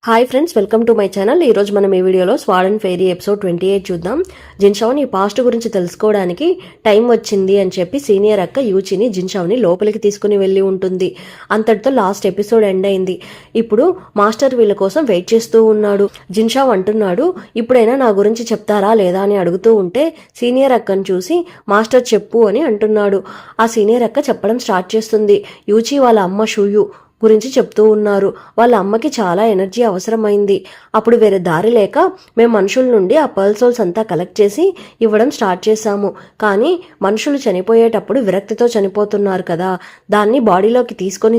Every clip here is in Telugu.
Hi friends, welcome to my channel. ఈరోజు మనం ఈ వీడియోలో స్వాడ్ అండ్ ఫెయిరీ ఎపిసోడ్ 28 చూద్దాం. జిన్షావ్ని పాస్ట్ గురించి తెలుసుకోవడానికి టైం వచ్చింది అని చెప్పి సీనియర్ అక్క యూచిని జిన్షావ్ని లోపలికి తీసుకుని వెళ్ళి ఉంటుంది. అంతటితో లాస్ట్ ఎపిసోడ్ ఎండ్ అయింది. ఇప్పుడు మాస్టర్ వీళ్ళ కోసం వెయిట్ చేస్తూ ఉన్నాడు. జిన్షావ్ అంటున్నాడు, ఇప్పుడైనా నా గురించి చెప్తారా లేదా అని అడుగుతూ ఉంటే సీనియర్ అక్కను చూసి మాస్టర్ చెప్పు అని అంటున్నాడు. ఆ సీనియర్ అక్క చెప్పడం స్టార్ట్ చేస్తుంది. యూచి వాళ్ళ అమ్మ షూయు గురించి చెప్తూ ఉన్నారు. వాళ్ళ అమ్మకి చాలా ఎనర్జీ అవసరమైంది. అప్పుడు వేరే దారి లేక మేము మనుషుల నుండి ఆ పర్ల్ సోల్స్ అంతా కలెక్ట్ చేసి ఇవ్వడం స్టార్ట్ చేశాము. కానీ మనుషులు చనిపోయేటప్పుడు విరక్తితో చనిపోతున్నారు కదా, దాన్ని బాడీలోకి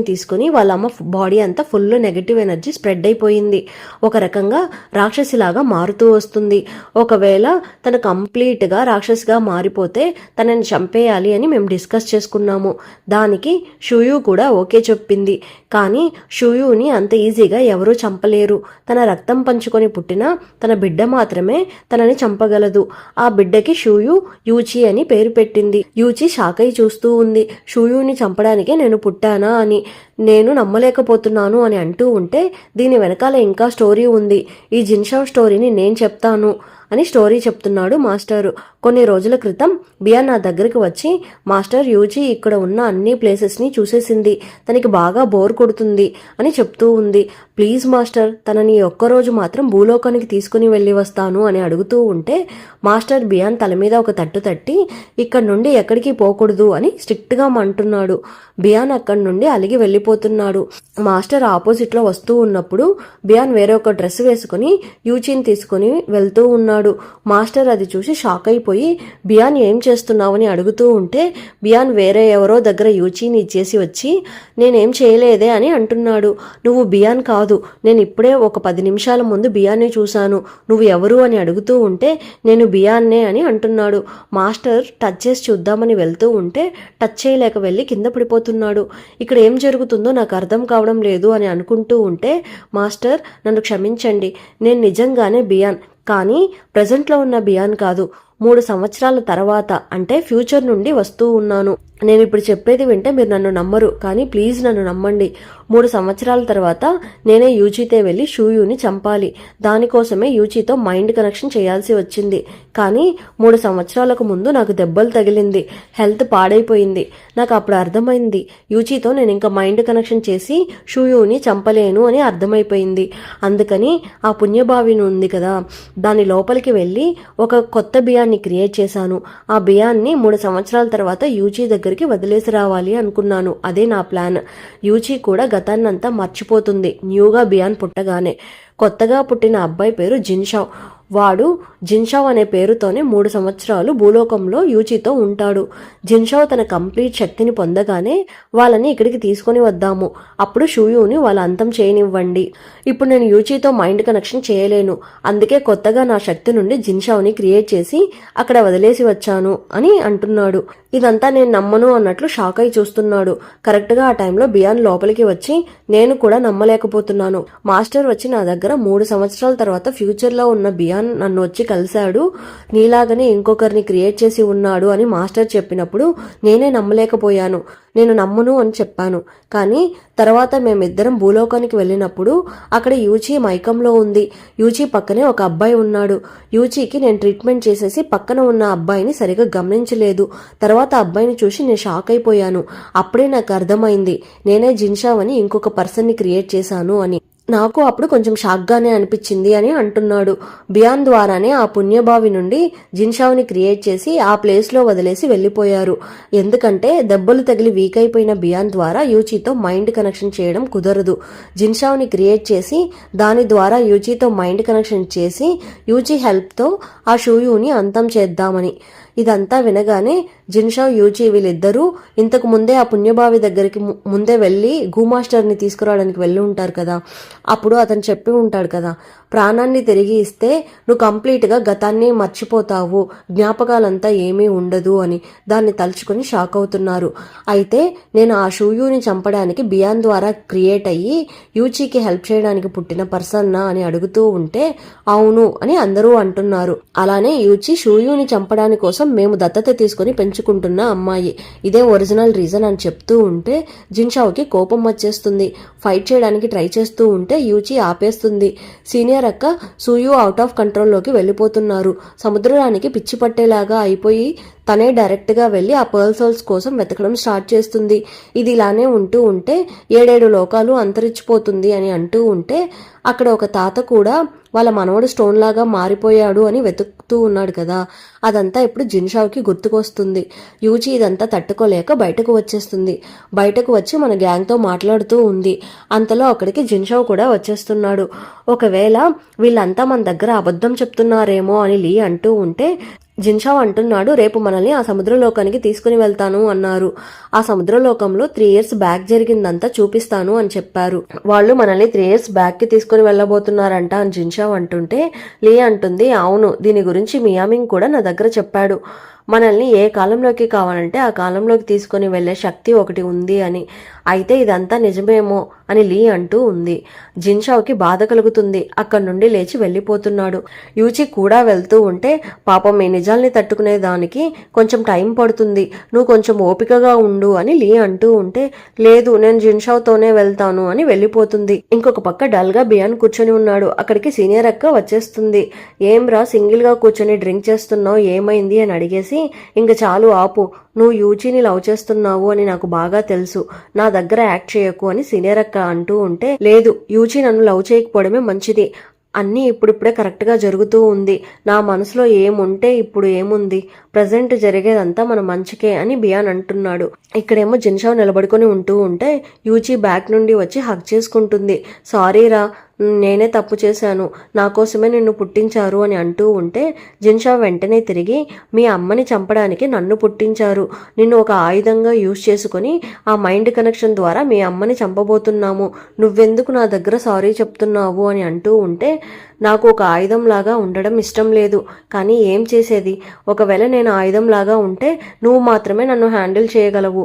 తీసుకొని వాళ్ళ అమ్మ బాడీ అంతా ఫుల్ నెగటివ్ ఎనర్జీ స్ప్రెడ్ అయిపోయింది. ఒక రకంగా రాక్షసిలాగా మారుతూ వస్తుంది. ఒకవేళ తను కంప్లీట్గా రాక్షసిగా మారిపోతే తనని చంపేయాలి అని మేము డిస్కస్ చేసుకున్నాము. దానికి షూయు కూడా ఓకే చెప్పింది. కానీ షూయుని అంత ఈజీగా ఎవరూ చంపలేరు. తన రక్తం పంచుకొని పుట్టిన తన బిడ్డ మాత్రమే తనని చంపగలదు. ఆ బిడ్డకి షూయు యూచి అని పేరు పెట్టింది. యూచి షాక్ అయి చూస్తూ ఉంది. షూయుని చంపడానికే నేను పుట్టానా అని నేను నమ్మలేకపోతున్నాను అని అంటూ ఉంటే దీని వెనకాల ఇంకా స్టోరీ ఉంది. ఈ జిన్షావ్ స్టోరీని నేను చెప్తాను అని స్టోరీ చెప్తున్నాడు మాస్టరు. కొన్ని రోజుల క్రితం బియా నా దగ్గరికి వచ్చి, మాస్టర్ యూచి ఇక్కడ ఉన్న అన్ని ప్లేసెస్ని చూసేసింది, తనకి బాగా బోర్ కొడుతుంది అని చెప్తూ ఉంది. ప్లీజ్ మాస్టర్, తనని ఒక్కరోజు మాత్రం భూలోకానికి తీసుకుని వెళ్ళి వస్తాను అని అడుగుతూ ఉంటే మాస్టర్ బియాన్ తల మీద ఒక తట్టు తట్టి ఇక్కడ నుండి ఎక్కడికి పోకూడదు అని స్ట్రిక్ట్గా అంటున్నాడు. బియాన్ అక్కడి నుండి అలిగి వెళ్ళిపోతున్నాడు. మాస్టర్ ఆపోజిట్లో వస్తూ ఉన్నప్పుడు బియాన్ వేరే ఒక డ్రెస్ వేసుకుని యూచిని తీసుకుని వెళ్తూ ఉన్నాడు. మాస్టర్ అది చూసి షాక్ అయిపోయి బియాన్ ఏం చేస్తున్నావని అడుగుతూ ఉంటే బియాన్ వేరే ఎవరో దగ్గర యూచిని ఇచ్చేసి వచ్చి నేనేం చేయలేదే అని అంటున్నాడు. నువ్వు బియాన్ కాదు, నేను ఇప్పుడే ఒక 10 నిమిషాల ముందు బియాన్నే చూశాను, నువ్వు ఎవరు అని అడుగుతూ ఉంటే నేను బియాన్నే అని అంటున్నాడు. మాస్టర్ టచ్ చేసి చూద్దామని వెళ్తూ ఉంటే టచ్ చేయలేక వెళ్ళి కింద పడిపోతున్నాడు. ఇక్కడ ఏం జరుగుతుందో నాకు అర్థం కావడం లేదు అని అనుకుంటూ ఉంటే మాస్టర్ నన్ను క్షమించండి, నేను నిజంగానే బియాన్, కానీ ప్రజెంట్లో ఉన్న బియాన్ కాదు, 3 సంవత్సరాల తర్వాత అంటే ఫ్యూచర్ నుండి వస్తూ ఉన్నాను. నేను ఇప్పుడు చెప్పేది వింటే మీరు నన్ను నమ్మరు, కానీ ప్లీజ్ నన్ను నమ్మండి. 3 సంవత్సరాల తర్వాత నేనే యూచితో వెళ్ళి షూయుని చంపాలి. దానికోసమే యూచితో మైండ్ కనెక్షన్ చేయాల్సి వచ్చింది. కానీ 3 సంవత్సరాలకు ముందు నాకు దెబ్బలు తగిలింది, హెల్త్ పాడైపోయింది. నాకు అప్పుడు అర్థమైంది, యూచితో నేను ఇంకా మైండ్ కనెక్షన్ చేసి షూయుని చంపలేను అని అర్థమైపోయింది. అందుకని ఆ పుణ్యభావి ఉంది కదా, దాని లోపలికి వెళ్ళి ఒక కొత్త బియాన్ని క్రియేట్ చేశాను. ఆ బియాన్ని 3 సంవత్సరాల తర్వాత యూచి దగ్గరికి వదిలేసి రావాలి అనుకున్నాను. అదే నా ప్లాన్. యూచి కూడా గతాన్నంతా మర్చిపోతుంది న్యూగా బియాన్ పుట్టగానే. కొత్తగా పుట్టిన అబ్బాయి పేరు జిన్షావ్. వాడు జిన్షావ్ అనే పేరుతోనే 3 సంవత్సరాలు భూలోకంలో యూచితో ఉంటాడు. జిన్షావ్ తన కంప్లీట్ శక్తిని పొందగానే వాళ్ళని ఇక్కడికి తీసుకొని వద్దాము. అప్పుడు షూయుని వాళ్ళ అంతం చేయనివ్వండి. ఇప్పుడు నేను యూచితో మైండ్ కనెక్షన్ చేయలేను, అందుకే కొత్తగా నా శక్తి నుండి జిన్షావ్ని క్రియేట్ చేసి అక్కడ వదిలేసి వచ్చాను అని అంటున్నాడు. ఇదంతా నేను నమ్మను అన్నట్లు షాక్ అయి చూస్తున్నాడు. కరెక్ట్గా ఆ టైంలో బియాన్ లోపలికి వచ్చి నేను కూడా నమ్మలేకపోతున్నాను. మాస్టర్ వచ్చి నా దగ్గర 3 సంవత్సరాల తర్వాత ఫ్యూచర్లో ఉన్న బియాన్ నన్ను వచ్చి కలిశాడు, నీలాగనే ఇంకొకరిని క్రియేట్ చేసి ఉన్నాడు అని మాస్టర్ చెప్పినప్పుడు నేనే నమ్మలేకపోయాను. నేను నమ్మను అని చెప్పాను. కానీ తర్వాత మేమిద్దరం భూలోకానికి వెళ్ళినప్పుడు అక్కడ యూచి మైకంలో ఉంది. యూచి పక్కనే ఒక అబ్బాయి ఉన్నాడు. యూచికి నేను ట్రీట్మెంట్ చేసేసి పక్కన ఉన్న అబ్బాయిని సరిగా గమనించలేదు. తర్వాత అబ్బాయిని చూసి నేను షాక్ అయిపోయాను. అప్పుడే నాకు అర్థమైంది నేనే జిన్షావ్ అని ఇంకొక పర్సన్ని క్రియేట్ చేశాను అని. నాకు అప్పుడు కొంచెం షాక్గానే అనిపించింది అని అంటున్నాడు. బియాన్ ద్వారానే ఆ పుణ్యభావి నుండి జిన్షావ్ని క్రియేట్ చేసి ఆ ప్లేస్లో వదిలేసి వెళ్ళిపోయారు. ఎందుకంటే దెబ్బలు తగిలి వీక్ అయిపోయిన బియాన్ ద్వారా యూచితో మైండ్ కనెక్షన్ చేయడం కుదరదు. జిన్షావ్ని క్రియేట్ చేసి దాని ద్వారా యూచితో మైండ్ కనెక్షన్ చేసి యూచి హెల్ప్తో ఆ షూయుని అంతం చేద్దామని. ఇదంతా వినగానే జిన్షావ్ యూచి వీళ్ళిద్దరూ ఇంతకు ముందే ఆ పుణ్యభావి దగ్గరికి ముందే వెళ్ళి గూమాస్టర్ని తీసుకురావడానికి వెళ్ళి ఉంటారు కదా, అప్పుడు అతను చెప్పి ఉంటాడు కదా, ప్రాణాన్ని తిరిగి ఇస్తే నువ్వు కంప్లీట్గా గతాన్ని మర్చిపోతావు, జ్ఞాపకాలంతా ఏమీ ఉండదు అని. దాన్ని తలుచుకొని షాక్ అవుతున్నారు. అయితే నేను ఆ షూయుని చంపడానికి బియాన్ ద్వారా క్రియేట్ అయ్యి యూచికి హెల్ప్ చేయడానికి పుట్టిన పర్సన్నా అని అడుగుతూ ఉంటే అవును అని అందరూ అంటున్నారు. అలానే యూచి షూయుని చంపడానికి కోసం మేము దత్తత తీసుకుని పెంచుకుంటున్న అమ్మాయి, ఇదే ఒరిజినల్ రీజన్ అని చెప్తూ ఉంటే జిన్షావుకి కోపం వచ్చేస్తుంది. ఫైట్ చేయడానికి ట్రై చేస్తూ ఉంటే యూచి ఆపేస్తుంది. సీనియర్ అక్క సూయు అవుట్ ఆఫ్ కంట్రోల్లోకి వెళ్ళిపోతున్నారు. సముద్రానికి పిచ్చి పట్టేలాగా అయిపోయి తనే డైరెక్ట్గా వెళ్ళి ఆ పర్ల్ సోల్స్ కోసం వెతకడం స్టార్ట్ చేస్తుంది. ఇది ఇలానే ఉంటూ ఉంటే 7 లోకాలు అంతరించిపోతుంది అని అంటూ ఉంటే అక్కడ ఒక తాత కూడా వాళ్ళ మనవడు స్టోన్ లాగా మారిపోయాడు అని వెతుకుతూ ఉన్నాడు కదా, అదంతా ఇప్పుడు జిన్షావుకి గుర్తుకొస్తుంది. యూచి ఇదంతా తట్టుకోలేక బయటకు వచ్చేస్తుంది. బయటకు వచ్చి మన గ్యాంగ్తో మాట్లాడుతూ ఉంది. అంతలో అక్కడికి జిన్షావు కూడా వచ్చేస్తున్నాడు. ఒకవేళ వీళ్ళంతా మన దగ్గర అబద్ధం చెప్తున్నారేమో అని లీ అంటూ ఉంటే జిన్షావ్ అంటున్నాడు, రేపు మనల్ని ఆ సముద్రలోకానికి తీసుకుని వెళ్తాను అన్నారు. ఆ సముద్రలోకంలో 3 years బ్యాక్ జరిగిందంతా చూపిస్తాను అని చెప్పారు. వాళ్ళు మనల్ని 3 years బ్యాక్ కి తీసుకుని వెళ్ళబోతున్నారంట అని జిన్షావ్ అంటుంటే లీ అంటుంది, అవును, దీని గురించి మియామింగ్ కూడా నా దగ్గర చెప్పాడు. మనల్ని ఏ కాలంలోకి కావాలంటే ఆ కాలంలోకి తీసుకుని వెళ్లే శక్తి ఒకటి ఉంది అని. అయితే ఇదంతా నిజమేమో అని లీ అంటూ ఉంది. జిన్షావుకి బాధ కలుగుతుంది. అక్కడి నుండి లేచి వెళ్ళిపోతున్నాడు. యూచి కూడా వెళ్తూ ఉంటే పాపం ఈ నిజాల్ని తట్టుకునే దానికి కొంచెం టైం పడుతుంది, నువ్వు కొంచెం ఓపికగా ఉండు అని లీ అంటూ ఉంటే లేదు, నేను జిన్షావుతోనే వెళ్తాను అని వెళ్ళిపోతుంది. ఇంకొక పక్క డల్ గా బియాన్ కూర్చొని ఉన్నాడు. అక్కడికి సీనియర్ అక్క వచ్చేస్తుంది. ఏం రా సింగిల్ గా కూర్చొని డ్రింక్ చేస్తున్నావు, ఏమైంది అని అడిగేసి ఇంక చాలు ఆపు, నువ్వు యూచిని లవ్ చేస్తున్నావు అని నాకు బాగా తెలుసు, నా దగ్గర యాక్ట్ చేయకు అని సీనియర్ అక్క అంటూ ఉంటే లేదు, యూచి నన్ను లవ్ చేయకపోవడమే మంచిది, అన్నీ ఇప్పుడిప్పుడే కరెక్ట్గా జరుగుతూ ఉంది, నా మనసులో ఏముంటే ఇప్పుడు ఏముంది, ప్రజెంట్ జరిగేదంతా మన మంచికే అని బియాన్ అంటున్నాడు. ఇక్కడేమో జిన్షావ్ నిలబడుకొని ఉంటూ ఉంటే యూచి బ్యాక్ నుండి వచ్చి హగ్ చేసుకుంటుంది. సారీరా, నేనే తప్పు చేశాను, నా కోసమే నిన్ను పుట్టించారు అని అంటూ ఉంటే జిన్షావ్ వెంటనే తిరిగి మీ అమ్మని చంపడానికి నన్ను పుట్టించారు, నిన్ను ఒక ఆయుధంగా యూజ్ చేసుకుని ఆ మైండ్ కనెక్షన్ ద్వారా మీ అమ్మని చంపబోతున్నాము, నువ్వెందుకు నా దగ్గర సారీ చెప్తున్నావు అని అంటూ ఉంటే నాకు ఒక ఆయుధంలాగా ఉండడం ఇష్టం లేదు, కానీ ఏం చేసేది, ఒకవేళ నేను ఆయుధంలాగా ఉంటే నువ్వు మాత్రమే నన్ను హ్యాండిల్ చేయగలవు,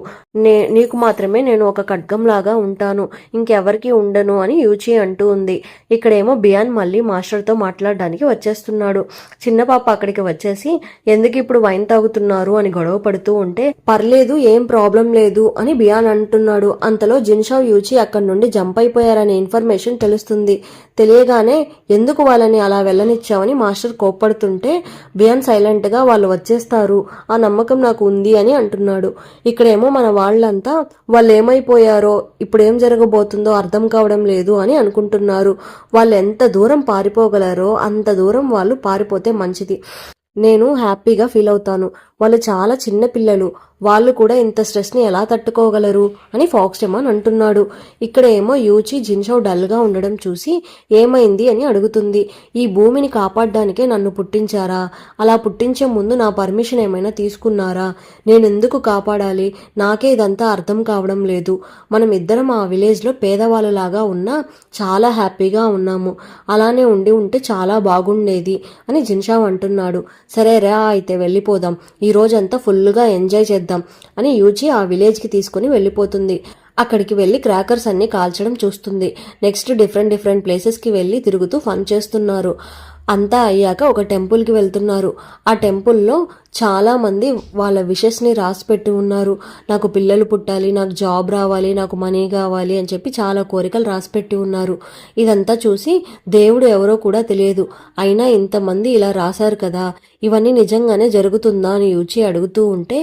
నీకు మాత్రమే నేను ఒక ఖడ్గంలాగా ఉంటాను, ఇంకెవరికి ఉండను అని యూచి అంటూ ఉంది. ఇక్కడేమో బియాన్ మళ్ళీ మాస్టర్తో మాట్లాడడానికి వచ్చేస్తున్నాడు. చిన్న పాప అక్కడికి వచ్చేసి ఎందుకు ఇప్పుడు వైన్ తాగుతున్నారు అని గొడవ పడుతూ ఉంటే పర్లేదు, ఏం ప్రాబ్లం లేదు అని బియాన్ అంటున్నాడు. అంతలో జిన్షావ్ యూచి అక్కడి నుండి జంప్ అయిపోయారనే ఇన్ఫర్మేషన్ తెలుస్తుంది. తెలియగానే ఎందుకు వాళ్ళని అలా వెళ్ళనిచ్చావని మాస్టర్ కోప్పడుతుంటే బియాన్ సైలెంట్ గా వాళ్ళు వచ్చేస్తారు, ఆ నమ్మకం నాకు ఉంది అని అంటున్నాడు. ఇక్కడేమో మన వాళ్ళంతా వాళ్ళు ఏమైపోయారో ఇప్పుడు ఏం జరగబోతుందో అర్థం కావడం లేదు అని అనుకుంటున్నారు. వాళ్ళు ఎంత దూరం పారిపోగలరో అంత దూరం వాళ్ళు పారిపోతే మంచిది, నేను హ్యాపీగా ఫీల్ అవుతాను, వాళ్ళు చాలా చిన్న పిల్లలు, వాళ్ళు కూడా ఇంత స్ట్రెస్ని ఎలా తట్టుకోగలరు అని ఫాక్స్టెమాన్ అంటున్నాడు. ఇక్కడ ఏమో యూచి జిన్షావ్ డల్గా ఉండడం చూసి ఏమైంది అని అడుగుతుంది. ఈ భూమిని కాపాడడానికే నన్ను పుట్టించారా, అలా పుట్టించే ముందు నా పర్మిషన్ ఏమైనా తీసుకున్నారా, నేనెందుకు కాపాడాలి, నాకే ఇదంతా అర్థం కావడం లేదు, మనం ఇద్దరం ఆ విలేజ్లో పేదవాళ్ళలాగా ఉన్నా చాలా హ్యాపీగా ఉన్నాము, అలానే ఉంటే చాలా బాగుండేది అని జిన్షావ్ అంటున్నాడు. సరే రా, అయితే వెళ్ళిపోదాం, ఈ రోజంతా ఫుల్గా ఎంజాయ్ చేద్దాం అని యూచి ఆ విలేజ్కి తీసుకుని వెళ్ళిపోతుంది. అక్కడికి వెళ్ళి క్రాకర్స్ అన్ని కాల్చడం చూస్తుంది. నెక్స్ట్ డిఫరెంట్ ప్లేసెస్కి వెళ్ళి తిరుగుతూ ఫన్ చేస్తున్నారు. అంతా అయ్యాక ఒక టెంపుల్కి వెళ్తున్నారు. ఆ టెంపుల్లో చాలా మంది వాళ్ళ విషెస్ని రాసి పెట్టి ఉన్నారు. నాకు పిల్లలు పుట్టాలి, నాకు జాబ్ రావాలి, నాకు మనీ కావాలి అని చెప్పి చాలా కోరికలు రాసి పెట్టి ఉన్నారు. ఇదంతా చూసి దేవుడు ఎవరో కూడా తెలియదు, అయినా ఇంతమంది ఇలా రాశారు కదా, ఇవన్నీ నిజంగానే జరుగుతుందా అని యూచి అడుగుతూ ఉంటే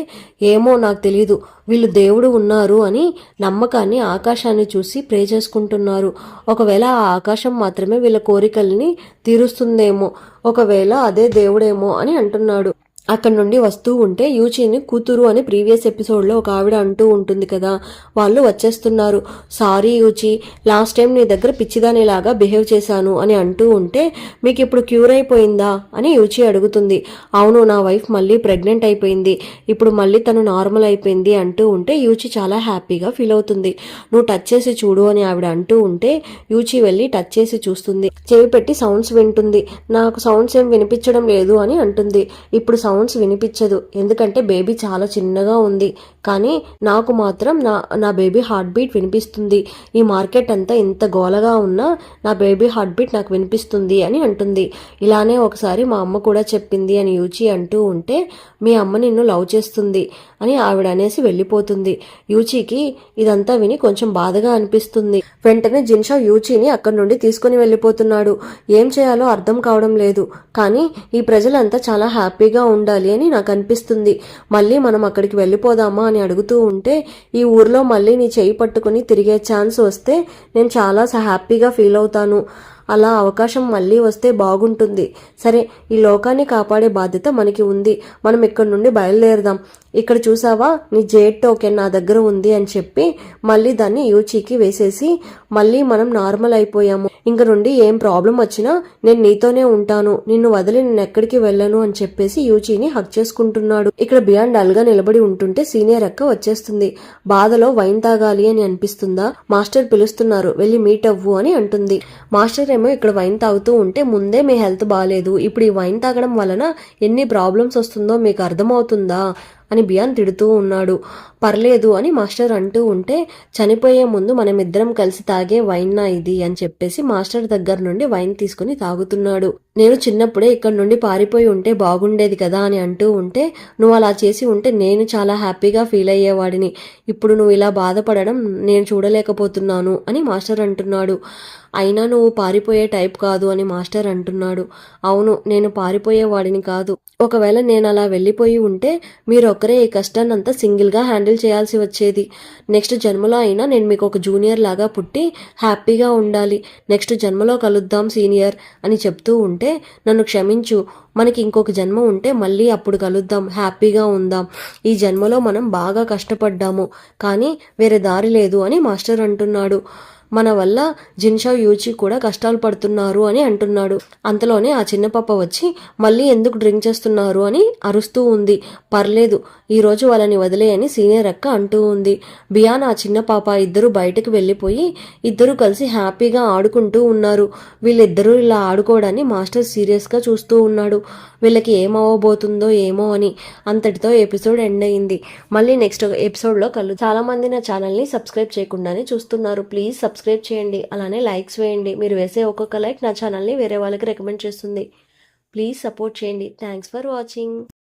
ఏమో నాకు తెలియదు, వీళ్ళు దేవుడు ఉన్నారు అని నమ్మకాన్ని ఆకాశాన్ని చూసి ప్రే చేసుకుంటున్నారు. ఒకవేళ ఆ ఆకాశం మాత్రమే వీళ్ళ కోరికల్ని తీరుస్తుందేమో, ఒకవేళ అదే దేవుడేమో అని అంటున్నాడు. అక్కడి నుండి వస్తూ ఉంటే యూచిని కూతురు అని ప్రీవియస్ ఎపిసోడ్లో ఒక ఆవిడ అంటూ ఉంటుంది కదా, వాళ్ళు వచ్చేస్తున్నారు. సారీ యూచి, లాస్ట్ టైం నీ దగ్గర పిచ్చిదానిలాగా బిహేవ్ చేశాను అని అంటూ ఉంటే మీకు ఇప్పుడు క్యూర్ అయిపోయిందా అని యూచి అడుగుతుంది. అవును, నా వైఫ్ మళ్ళీ ప్రెగ్నెంట్ అయిపోయింది, ఇప్పుడు మళ్ళీ తను నార్మల్ అయిపోయింది అంటూ ఉంటే యూచి చాలా హ్యాపీగా ఫీల్ అవుతుంది. నువ్వు టచ్ చేసి చూడు అని ఆవిడ అంటూ ఉంటే యూచి వెళ్ళి టచ్ చేసి చూస్తుంది. చెవి పెట్టి సౌండ్స్ వింటుంది. నాకు సౌండ్స్ ఏం వినిపించడం లేదు అని అంటుంది. ఇప్పుడు సౌండ్స్ వినిపించదు, ఎందుకంటే బేబీ చాలా చిన్నగా ఉంది. కానీ నాకు మాత్రం నా బేబీ హార్ట్ బీట్ వినిపిస్తుంది. ఈ మార్కెట్ అంతా ఇంత గోలగా ఉన్నా నా బేబీ హార్ట్ బీట్ నాకు వినిపిస్తుంది అని అంటుంది. ఇలానే ఒకసారి మా అమ్మ కూడా చెప్పింది అని యూచి అంటూ ఉంటే, మీ అమ్మ నిన్ను లవ్ చేస్తుంది అని ఆవిడ అనేసి వెళ్ళిపోతుంది. యూచికి ఇదంతా విని కొంచెం బాధగా అనిపిస్తుంది. వెంటనే జిన్షా యూచిని అక్కడి నుండి తీసుకుని వెళ్ళిపోతున్నాడు. ఏం చేయాలో అర్థం కావడం లేదు. కానీ ఈ ప్రజలంతా చాలా హ్యాపీగా ఉండాలి అని నాకు అనిపిస్తుంది. మళ్ళీ మనం అక్కడికి వెళ్ళిపోదామా అని అడుగుతూ ఉంటే, ఈ ఊర్లో మళ్ళీ నీ చేయి పట్టుకుని తిరిగే ఛాన్స్ వస్తే నేను చాలా హ్యాపీగా ఫీల్ అవుతాను. అలా అవకాశం మళ్ళీ వస్తే బాగుంటుంది. సరే, ఈ లోకాన్ని కాపాడే బాధ్యత మనకి ఉంది. మనం ఇక్కడ నుండి బయలుదేరదాం. ఇక్కడ చూసావా, నీ జేడ్ టోకెన్ నా దగ్గర ఉంది అని చెప్పి మళ్ళీ దాన్ని యూచీకి వేసేసి మళ్ళీ మనం నార్మల్ అయిపోయాము. ఇంక నుండి ఏం ప్రాబ్లం వచ్చినా నేను నీతోనే ఉంటాను, నిన్ను వదిలి నేను ఎక్కడికి వెళ్ళను అని చెప్పేసి యూచీని హక్ చేసుకుంటున్నాడు. ఇక్కడ బియాన్ డల్ గా నిలబడి ఉంటుంటే సీనియర్ అక్క వచ్చేస్తుంది. బాధలో వైన్ తాగాలి అని అనిపిస్తుందా, మాస్టర్ పిలుస్తున్నారు, వెళ్ళి మీట్ అవ్వు అని అంటుంది. మాస్టర్ ఏమో ఇక్కడ వైన్ తాగుతూ ఉంటే, ముందే మీ హెల్త్ బాగాలేదు, ఇప్పుడు ఈ వైన్ తాగడం వలన ఎన్ని ప్రాబ్లమ్స్ వస్తుందో మీకు అర్థమవుతుందా అని బియాన్ తిడుతూ ఉన్నాడు. పర్లేదు అని మాస్టర్ అంటూ ఉంటే, చనిపోయే ముందు మనమిద్దరం కలిసి తాగే వైన్నా ఇది అని చెప్పేసి మాస్టర్ దగ్గర నుండి వైన్ తీసుకుని తాగుతున్నాడు. నేను చిన్నప్పుడే ఇక్కడ నుండి పారిపోయి ఉంటే బాగుండేది కదా అని అంటూ ఉంటే, నువ్వు అలా చేసి ఉంటే నేను చాలా హ్యాపీగా ఫీల్ అయ్యేవాడిని. ఇప్పుడు నువ్వు ఇలా బాధపడడం నేను చూడలేకపోతున్నాను అని మాస్టర్ అంటున్నాడు. అయినా నువ్వు పారిపోయే టైప్ కాదు అని మాస్టర్ అంటున్నాడు. అవును, నేను పారిపోయేవాడిని కాదు. ఒకవేళ నేను అలా వెళ్ళిపోయి ఉంటే మీరొక్కరే ఈ కష్టాన్నంతా సింగిల్గా హ్యాండిల్ చేయాల్సి వచ్చేది. నెక్స్ట్ జన్మలో అయినా నేను మీకు ఒక జూనియర్ లాగా పుట్టి హ్యాపీగా ఉండాలి. నెక్స్ట్ జన్మలో కలుద్దాం సీనియర్ అని చెప్తూ ఉంటే, నన్ను క్షమించు, మనకి ఇంకొక జన్మ ఉంటే మళ్ళీ అప్పుడు కలుద్దాం, హ్యాపీగా ఉందాం. ఈ జన్మలో మనం బాగా కష్టపడ్డాము, కానీ వేరే దారి లేదు అని మాస్టర్ అంటున్నాడు. మన వల్ల జిన్షా యూచి కూడా కష్టాలు పడుతున్నారు అని అంటున్నాడు. అంతలోనే ఆ చిన్న పాప వచ్చి మళ్ళీ ఎందుకు డ్రింక్ చేస్తున్నారు అని అరుస్తూ ఉంది. పర్లేదు, ఈరోజు వాళ్ళని వదిలే అని సీనియర్ అక్క అంటూ ఉంది. బియాన్ ఆ చిన్న పాప ఇద్దరు బయటకు వెళ్ళిపోయి ఇద్దరు కలిసి హ్యాపీగా ఆడుకుంటూ ఉన్నారు. వీళ్ళిద్దరూ ఇలా ఆడుకోవడాన్ని మాస్టర్ సీరియస్గా చూస్తూ ఉన్నాడు. వీళ్ళకి ఏమవ్వబోతుందో ఏమో అని. అంతటితో ఎపిసోడ్ ఎండ్ అయింది. మళ్ళీ నెక్స్ట్ ఎపిసోడ్లో చాలా మంది నా ఛానల్ని సబ్స్క్రైబ్ చేయకుండానే చూస్తున్నారు. ప్లీజ్ సబ్స్క్రైబ్ చేయండి, అలానే లైక్స్ వేయండి. మీరు వేసే ఒక్కొక్క లైక్ నా ఛానల్ని వేరే వాళ్ళకి రికమెండ్ చేస్తుంది. ప్లీజ్ సపోర్ట్ చేయండి. Thanks for watching.